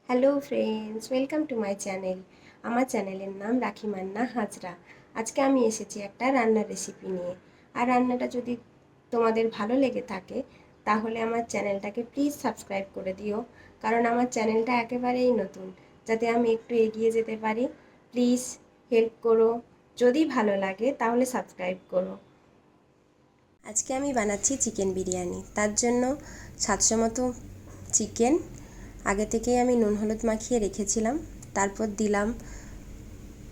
Hello friends, welcome to my channel. আমার চ্যানেলের নাম রাখি মান্না হাজরা। আজকে আমি এসেছি একটা রান্নার রেসিপি নিয়ে। আর রান্নাটা যদি তোমাদের ভালো লেগে থাকে তাহলে আমার চ্যানেলটাকে প্লিজ সাবস্ক্রাইব করে দিও, কারণ আমার চ্যানেলটা একেবারেই নতুন, যাতে আমি একটু এগিয়ে যেতে পারি। প্লিজ হেল্প করো, যদি ভালো লাগে তাহলে সাবস্ক্রাইব করো। আজকে আমি বানাচ্ছি চিকেন বিরিয়ানি। তার জন্য 700 মতো চিকেন আগে থেকেই আমি নুন হলুদ মাখিয়ে রেখেছিলাম। তারপর দিলাম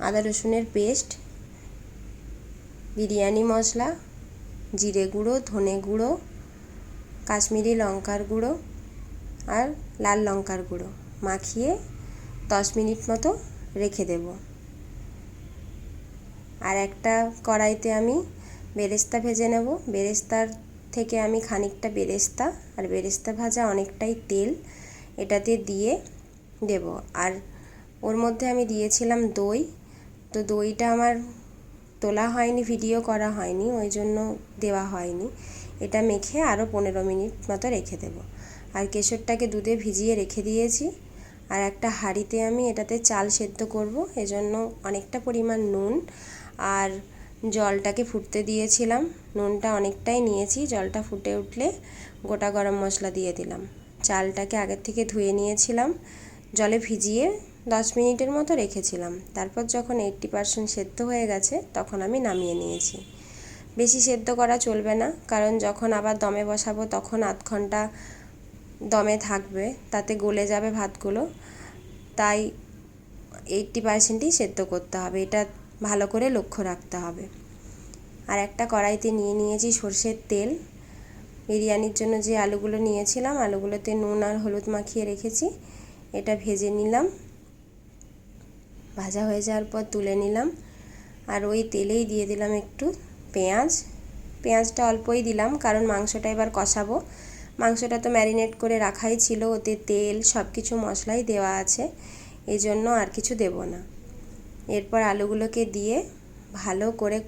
আদা রসুনের পেস্ট, বিরিয়ানি মশলা, জিরে গুঁড়ো, ধনে গুঁড়ো, কাশ্মীরি লঙ্কার গুঁড়ো আর লাল লঙ্কার গুঁড়ো মাখিয়ে 10 মিনিট মতো রেখে দেব। আর একটা কড়াইতে আমি বেরেস্তা ভেজে নেব। বেরেস্তার থেকে আমি খানিকটা বেরেস্তা আর বেরেস্তা ভাজা অনেকটাই তেল এটাতে দিয়ে দেব। আর ওর মধ্যে আমি দিয়েছিলাম দই। তো দইটা আমার তোলা হয়নি, ভিডিও করা হয়নি, ওই জন্য দেওয়া হয়নি। এটা মেখে আরও 15 মিনিট মতো রেখে দেব। আর কেশরটাকে দুধে ভিজিয়ে রেখে দিয়েছি। আর একটা হাঁড়িতে আমি এটাতে চাল সেদ্ধ করব, এজন্য অনেকটা পরিমাণ নুন আর জলটাকে ফুটতে দিয়েছিলাম। নুনটা অনেকটাই নিয়েছি। জলটা ফুটে উঠলে গোটা গরম মশলা দিয়ে দিলাম। চালটাকে আগের থেকে ধুয়ে নিয়েছিলাম, জলে ভিজিয়ে 10 মিনিটের মতো রেখেছিলাম। তারপর যখন 80% সেদ্ধ হয়ে গেছে তখন আমি নামিয়ে নিয়েছি। বেশি সেদ্ধ করা চলবে না, কারণ যখন আবার দমে বসাবো তখন আধ ঘন্টা দমে থাকবে, তাতে গলে যাবে ভাতগুলো। তাই 80%ই সেদ্ধ করতে হবে, এটা ভালো করে লক্ষ্য রাখতে হবে। আর একটা কড়াইতে নিয়ে নিয়েছি সরষের তেল। বিরিয়ানির জন্য যে আলুগুলো নিয়েছিলাম, আলুগুলোতে নুন আর হলুদ মাখিয়ে রেখেছি। এটা ভেজে নিলাম। ভাজা হয়ে যাওয়ার পর তুলে নিলাম। আর ওই তেলেই দিয়ে দিলাম একটু পেঁয়াজ। পেঁয়াজটা অল্পই দিলাম, কারণ মাংসটা এবার কষাবো। মাংসটা তো ম্যারিনেট করে রাখাই ছিল, ওতে তেল সব কিছু মশলাই দেওয়া আছে, এই জন্য আর কিছু দেব না। এরপর আলুগুলোকে দিয়ে ভালো করে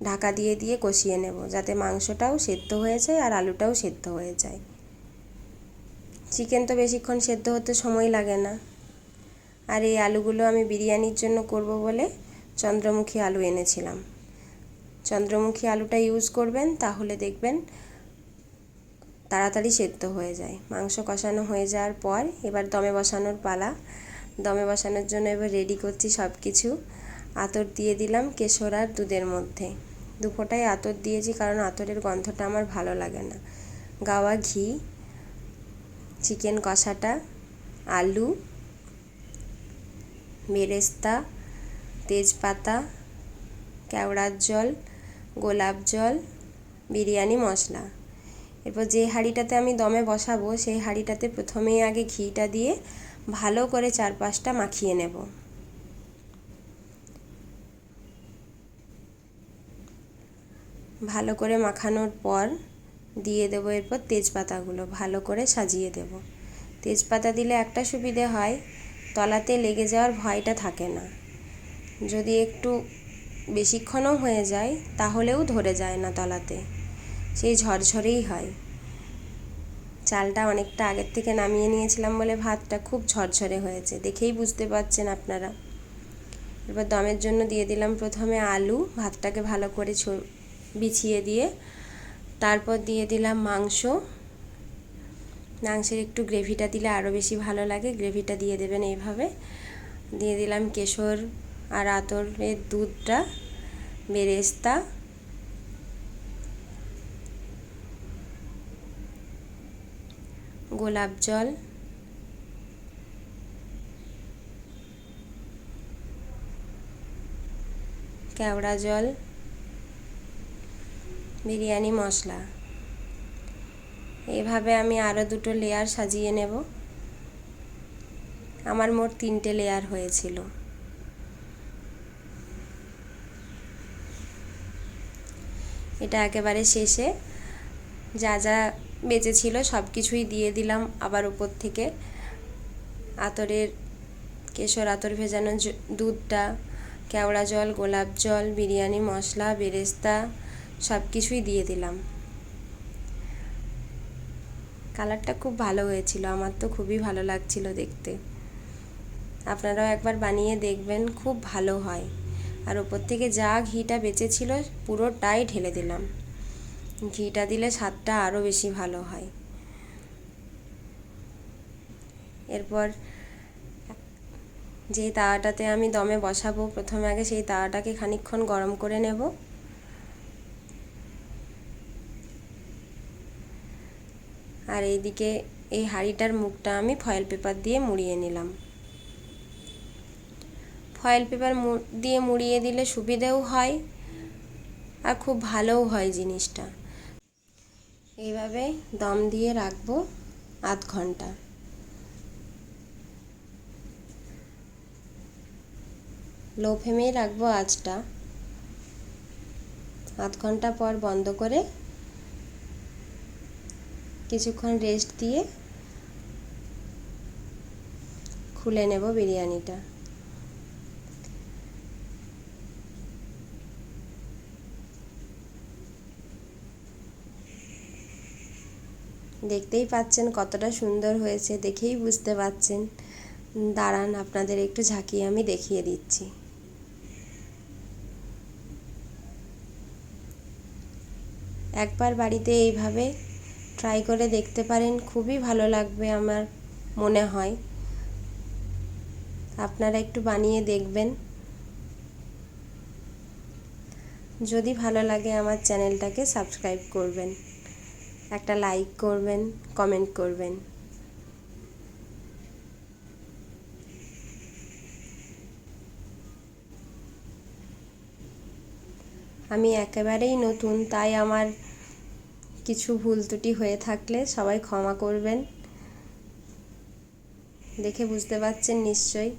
ঢাকা দিয়ে দিয়ে কষিয়ে নেব, যাতে মাংসটাও সেদ্ধ হয়ে যায় আর আলুটাও সেদ্ধ হয়ে যায়। চিকেন তো বেশিক্ষণ সেদ্ধ হতে সময় লাগে না। আর এই আলুগুলো আমি বিরিয়ানির জন্য করব বলে চন্দ্রমুখী আলু এনেছিলাম। চন্দ্রমুখী আলুটা ইউজ করবেন, তাহলে দেখবেন তাড়াতাড়ি সেদ্ধ হয়ে যায়। মাংস কষানো হয়ে যাওয়ার পর এবার দমে বসানোর পালা। দমে বসানোর জন্য এবার রেডি করছি সব কিছু। আতর দিয়ে দিলাম কেশর আর দুধের মধ্যে। 2 ফোঁটাই আতর দিয়েছি, কারণ আতরের গন্ধটা আমার ভালো লাগে না। গাওয়া ঘি, চিকেন কষাটা, আলু, বেরেস্তা, তেজপাতা, কেওড়ার জল, গোলাপ জল, বিরিয়ানি মশলা। এরপর যে হাঁড়িটাতে আমি দমে বসাবো সেই হাঁড়িটাতে প্রথমেই আগে ঘিটা দিয়ে ভালো করে 4-5টা মাখিয়ে নেব। ভালো করে মাখানোর পর দিয়ে দেবো এরপর তেজপাতাগুলো, ভালো করে সাজিয়ে দেব। তেজপাতা দিলে একটা সুবিধে হয়, তলাতে লেগে যাওয়ার ভয়টা থাকে না। যদি একটু বেশিক্ষণও হয়ে যায় তাহলেও ধরে যায় না তলাতে, সেই ঝরঝরেই হয়। চালটা অনেকটা আগের থেকে নামিয়ে নিয়েছিলাম বলে ভাতটা খুব ঝরঝরে হয়েছে, দেখেই বুঝতে পারছেন আপনারা। এবার দমের জন্য দিয়ে দিলাম প্রথমে আলু, ভাতটাকে ভালো করে বিছিয়ে দিয়ে তারপর দিয়ে দিলাম মাংস। মাংসের একটু গ্রেভিটা দিলে আরও বেশি ভালো লাগে, গ্রেভিটা দিয়ে দেবেন এইভাবে। দিয়ে দিলাম কেশর আর আতরের দুধটা, বেরেস্তা, গোলাপ জল, কেওড়া জল, বিরিয়ানি মশলা। এভাবে আমি আরও 2টো লেয়ার সাজিয়ে নেব। আমার মোট 3টে লেয়ার হয়েছিল। এটা একেবারে শেষে যা যা বেঁচেছিল সব কিছুই দিয়ে দিলাম আবার উপর থেকে। আতরের কেশর আতর ভেজানো দুধটা, কেওড়া জল, গোলাপ জল, বিরিয়ানি মশলা, বেরেস্তা সব কিছুই দিয়ে দিলাম। কালারটা খুব ভালো হয়েছিল, আমার তো খুবই ভালো লাগছিল দেখতে। আপনারাও একবার বানিয়ে দেখবেন, খুব ভালো হয়। আর ওপর থেকে যা ঘিটা বেঁচেছিল পুরোটাই ঢেলে দিলাম। ঘিটা দিলে স্বাদটা আরও বেশি ভালো হয়। এরপর যেই তাওয়াটাতে আমি দমে বসাবো, প্রথমে আগে সেই তাওয়াটাকে খানিকক্ষণ গরম করে নেব। আর এইদিকে এই হাঁড়িটার মুখটা আমি ফয়েল পেপার দিয়ে মুড়িয়ে নিলাম। ফয়েল পেপার দিয়ে মুড়িয়ে দিলে সুবিধেও হয় আর খুব ভালোও হয় জিনিসটা। এইভাবে দম দিয়ে রাখবো আধ ঘন্টা। লো ফ্লেমেই রাখবো আঁচটা। আধ ঘন্টা পর বন্ধ করে কিছুক্ষণ রেস্ট দিয়ে খুলে নেব বিরিয়ানিটা। দেখতেই পাচ্ছেন কতটা সুন্দর হয়েছে, দেখেই বুঝতে পাচ্ছেন। দাঁড়ান, আপনাদের একটু ঝাঁকিয়ে আমি দেখিয়ে দিচ্ছি। একবার বাড়িতে এইভাবে ট্রাই করে দেখতে পারেন, খুবই ভালো লাগবে আমার মনে হয়। আপনারা একটু বানিয়ে দেখবেন। যদি ভালো লাগে আমার চ্যানেলটাকে সাবস্ক্রাইব করবেন, একটা লাইক করবেন, কমেন্ট করবেন। আমি একেবারেই নতুন, তাই আমার কিছু ভুল ত্রুটি হয়ে থাকলে সবাই ক্ষমা করবেন। দেখে বুঝতে পারছেন নিশ্চয়ই।